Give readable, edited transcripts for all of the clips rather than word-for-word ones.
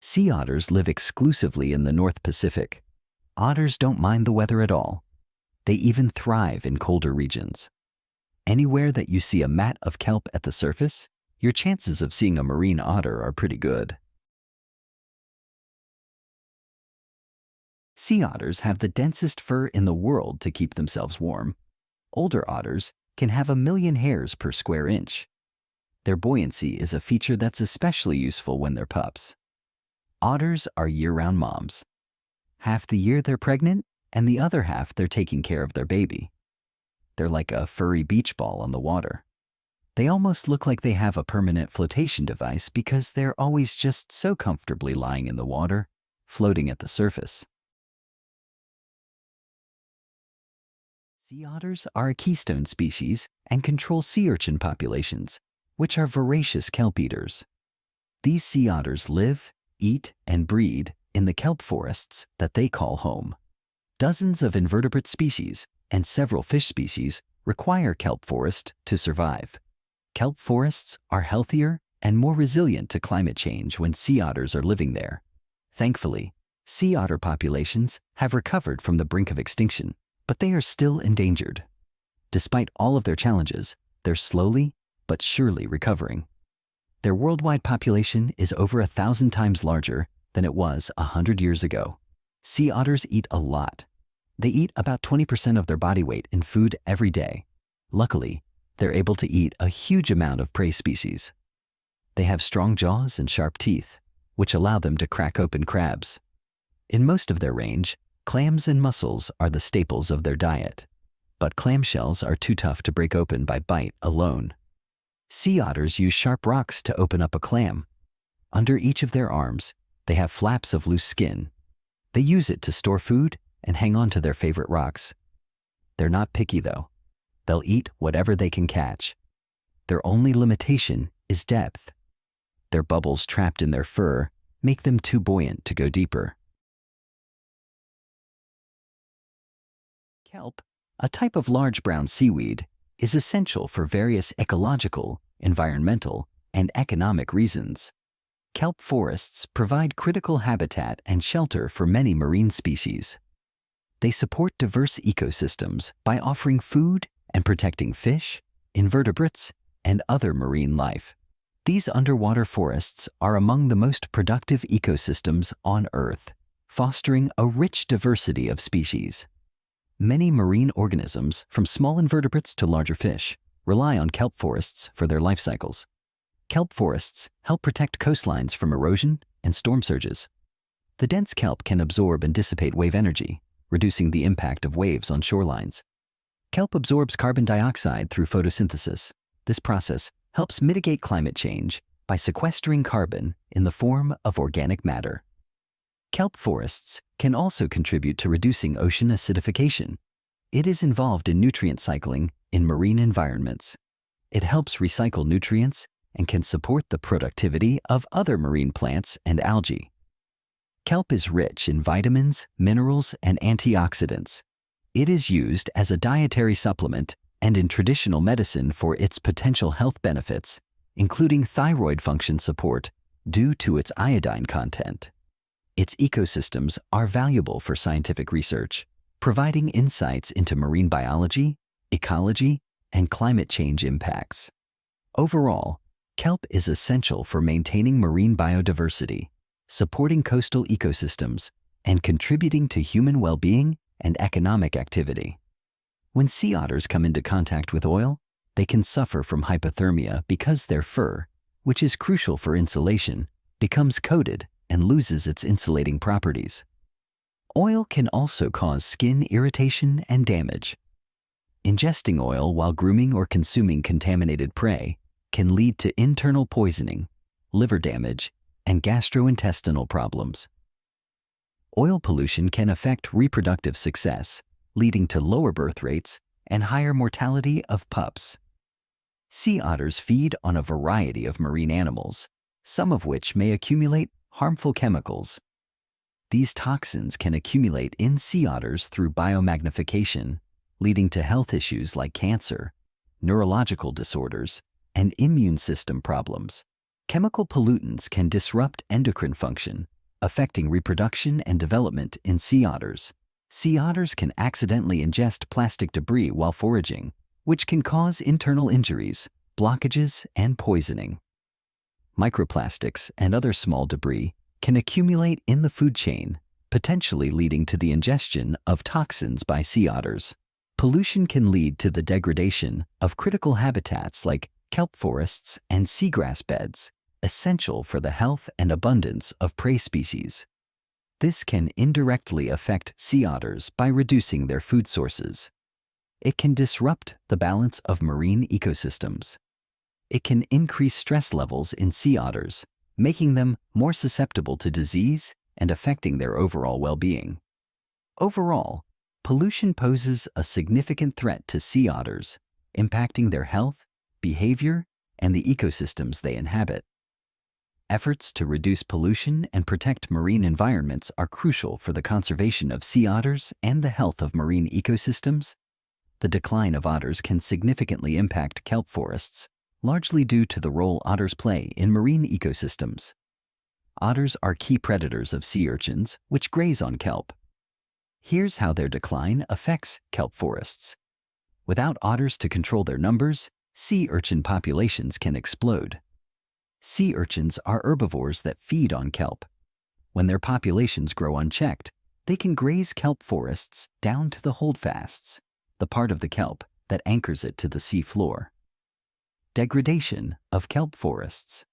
Sea otters live exclusively in the North Pacific. Otters don't mind the weather at all. They even thrive in colder regions. Anywhere that you see a mat of kelp at the surface, your chances of seeing a marine otter are pretty good. Sea otters have the densest fur in the world to keep themselves warm. Older otters can have 1,000,000 hairs per square inch. Their buoyancy is a feature that's especially useful when they're pups. Otters are year-round moms. Half the year they're pregnant, and the other half they're taking care of their baby. They're like a furry beach ball on the water. They almost look like they have a permanent flotation device because they're always just so comfortably lying in the water, floating at the surface. Sea otters are a keystone species and control sea urchin populations, which are voracious kelp eaters. These sea otters live, eat, and breed in the kelp forests that they call home. Dozens of invertebrate species and several fish species require kelp forest to survive. Kelp forests are healthier and more resilient to climate change when sea otters are living there. Thankfully, sea otter populations have recovered from the brink of extinction, but they are still endangered. Despite all of their challenges, they're slowly but surely recovering. Their worldwide population is over 1,000 times larger than it was 100 years ago. Sea otters eat a lot. They eat about 20% of their body weight in food every day. Luckily, they're able to eat a huge amount of prey species. They have strong jaws and sharp teeth, which allow them to crack open crabs. In most of their range, clams and mussels are the staples of their diet, but clamshells are too tough to break open by bite alone. Sea otters use sharp rocks to open up a clam. Under each of their arms, they have flaps of loose skin. They use it to store food and hang on to their favorite rocks. They're not picky though. They'll eat whatever they can catch. Their only limitation is depth. Their bubbles trapped in their fur make them too buoyant to go deeper. Kelp, a type of large brown seaweed, is essential for various ecological, environmental, and economic reasons. Kelp forests provide critical habitat and shelter for many marine species. They support diverse ecosystems by offering food and protecting fish, invertebrates, and other marine life. These underwater forests are among the most productive ecosystems on Earth, fostering a rich diversity of species. Many marine organisms, from small invertebrates to larger fish, rely on kelp forests for their life cycles. Kelp forests help protect coastlines from erosion and storm surges. The dense kelp can absorb and dissipate wave energy, reducing the impact of waves on shorelines. Kelp absorbs carbon dioxide through photosynthesis. This process helps mitigate climate change by sequestering carbon in the form of organic matter. Kelp forests can also contribute to reducing ocean acidification. It is involved in nutrient cycling in marine environments. It helps recycle nutrients and can support the productivity of other marine plants and algae. Kelp is rich in vitamins, minerals, and antioxidants. It is used as a dietary supplement and in traditional medicine for its potential health benefits, including thyroid function support due to its iodine content. Its ecosystems are valuable for scientific research, providing insights into marine biology, ecology, and climate change impacts. Overall, kelp is essential for maintaining marine biodiversity, supporting coastal ecosystems, and contributing to human well-being and economic activity. When sea otters come into contact with oil, they can suffer from hypothermia because their fur, which is crucial for insulation, becomes coated and loses its insulating properties. Oil can also cause skin irritation and damage. Ingesting oil while grooming or consuming contaminated prey can lead to internal poisoning, liver damage, and gastrointestinal problems. Oil pollution can affect reproductive success, leading to lower birth rates and higher mortality of pups. Sea otters feed on a variety of marine animals, some of which may accumulate harmful chemicals. These toxins can accumulate in sea otters through biomagnification, leading to health issues like cancer, neurological disorders, and immune system problems. Chemical pollutants can disrupt endocrine function, affecting reproduction and development in sea otters. Sea otters can accidentally ingest plastic debris while foraging, which can cause internal injuries, blockages, and poisoning. Microplastics and other small debris can accumulate in the food chain, potentially leading to the ingestion of toxins by sea otters. Pollution can lead to the degradation of critical habitats like kelp forests and seagrass beds, essential for the health and abundance of prey species. This can indirectly affect sea otters by reducing their food sources. It can disrupt the balance of marine ecosystems. It can increase stress levels in sea otters, making them more susceptible to disease and affecting their overall well-being. Overall, pollution poses a significant threat to sea otters, impacting their health, behavior, and the ecosystems they inhabit. Efforts to reduce pollution and protect marine environments are crucial for the conservation of sea otters and the health of marine ecosystems. The decline of otters can significantly impact kelp forests, largely due to the role otters play in marine ecosystems. Otters are key predators of sea urchins, which graze on kelp. Here's how their decline affects kelp forests. Without otters to control their numbers, sea urchin populations can explode. Sea urchins are herbivores that feed on kelp. When their populations grow unchecked, they can graze kelp forests down to the holdfasts, the part of the kelp that anchors it to the sea floor. Degradation of kelp forests.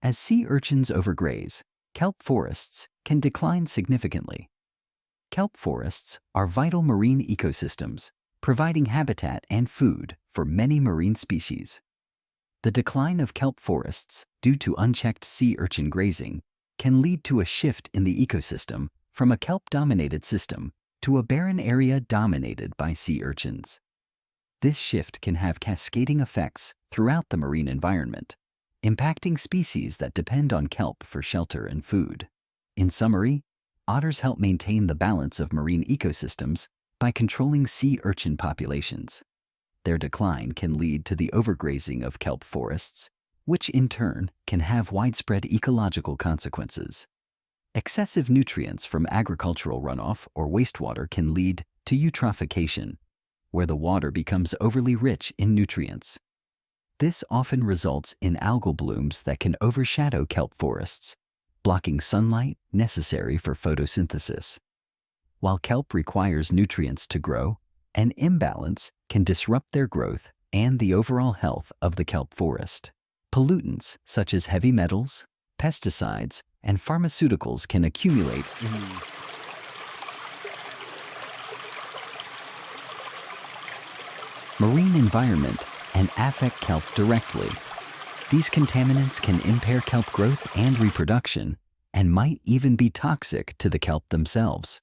As sea urchins overgraze, kelp forests can decline significantly. Kelp forests are vital marine ecosystems, providing habitat and food for many marine species. The decline of kelp forests due to unchecked sea urchin grazing can lead to a shift in the ecosystem from a kelp-dominated system to a barren area dominated by sea urchins. This shift can have cascading effects throughout the marine environment, impacting species that depend on kelp for shelter and food. In summary, otters help maintain the balance of marine ecosystems by controlling sea urchin populations. Their decline can lead to the overgrazing of kelp forests, which in turn can have widespread ecological consequences. Excessive nutrients from agricultural runoff or wastewater can lead to eutrophication, where the water becomes overly rich in nutrients. This often results in algal blooms that can overshadow kelp forests, blocking sunlight necessary for photosynthesis. While kelp requires nutrients to grow, an imbalance can disrupt their growth and the overall health of the kelp forest. Pollutants such as heavy metals, pesticides, and pharmaceuticals can accumulate in the marine environment and affect kelp directly. These contaminants can impair kelp growth and reproduction and might even be toxic to the kelp themselves.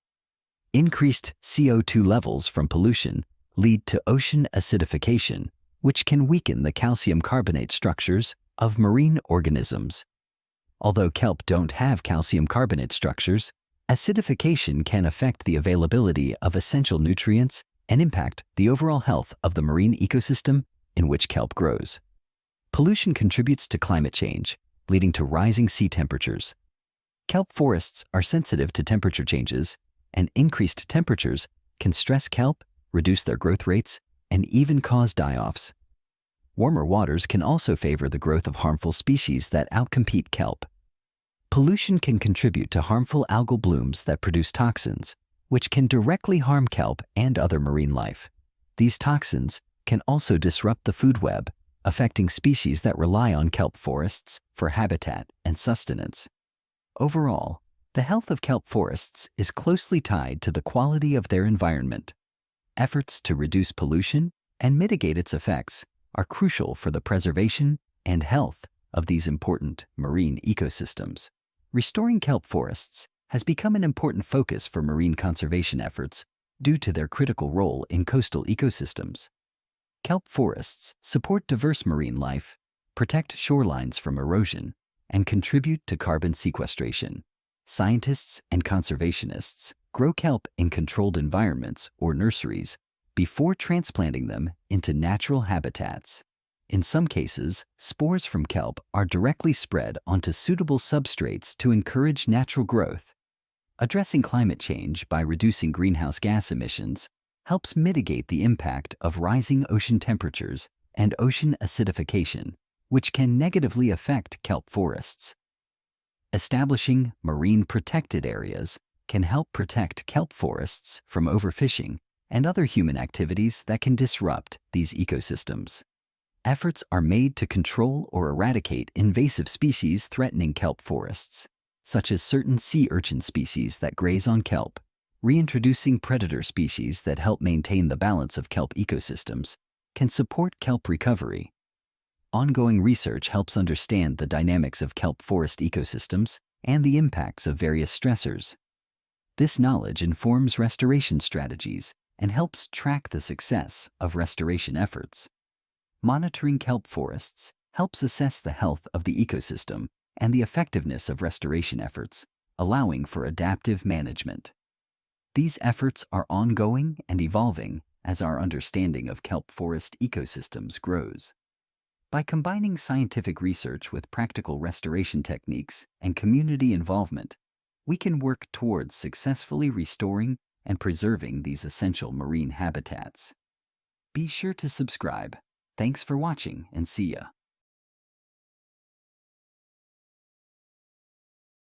Increased CO2 levels from pollution lead to ocean acidification, which can weaken the calcium carbonate structures of marine organisms. Although kelp don't have calcium carbonate structures, acidification can affect the availability of essential nutrients and impact the overall health of the marine ecosystem in which kelp grows. Pollution contributes to climate change, leading to rising sea temperatures. Kelp forests are sensitive to temperature changes, and increased temperatures can stress kelp, reduce their growth rates, and even cause die-offs. Warmer waters can also favor the growth of harmful species that outcompete kelp. Pollution can contribute to harmful algal blooms that produce toxins, which can directly harm kelp and other marine life. These toxins can also disrupt the food web, affecting species that rely on kelp forests for habitat and sustenance. Overall, the health of kelp forests is closely tied to the quality of their environment. Efforts to reduce pollution and mitigate its effects are crucial for the preservation and health of these important marine ecosystems. Restoring kelp forests has become an important focus for marine conservation efforts due to their critical role in coastal ecosystems. Kelp forests support diverse marine life, protect shorelines from erosion, and contribute to carbon sequestration. Scientists and conservationists grow kelp in controlled environments or nurseries before transplanting them into natural habitats. In some cases, spores from kelp are directly spread onto suitable substrates to encourage natural growth. Addressing climate change by reducing greenhouse gas emissions helps mitigate the impact of rising ocean temperatures and ocean acidification, which can negatively affect kelp forests. Establishing marine protected areas can help protect kelp forests from overfishing and other human activities that can disrupt these ecosystems. Efforts are made to control or eradicate invasive species threatening kelp forests, such as certain sea urchin species that graze on kelp. Reintroducing predator species that help maintain the balance of kelp ecosystems can support kelp recovery. Ongoing research helps understand the dynamics of kelp forest ecosystems and the impacts of various stressors. This knowledge informs restoration strategies and helps track the success of restoration efforts. Monitoring kelp forests helps assess the health of the ecosystem and the effectiveness of restoration efforts, allowing for adaptive management. These efforts are ongoing and evolving as our understanding of kelp forest ecosystems grows. By combining scientific research with practical restoration techniques and community involvement, we can work towards successfully restoring and preserving these essential marine habitats. Be sure to subscribe. Thanks for watching and see ya.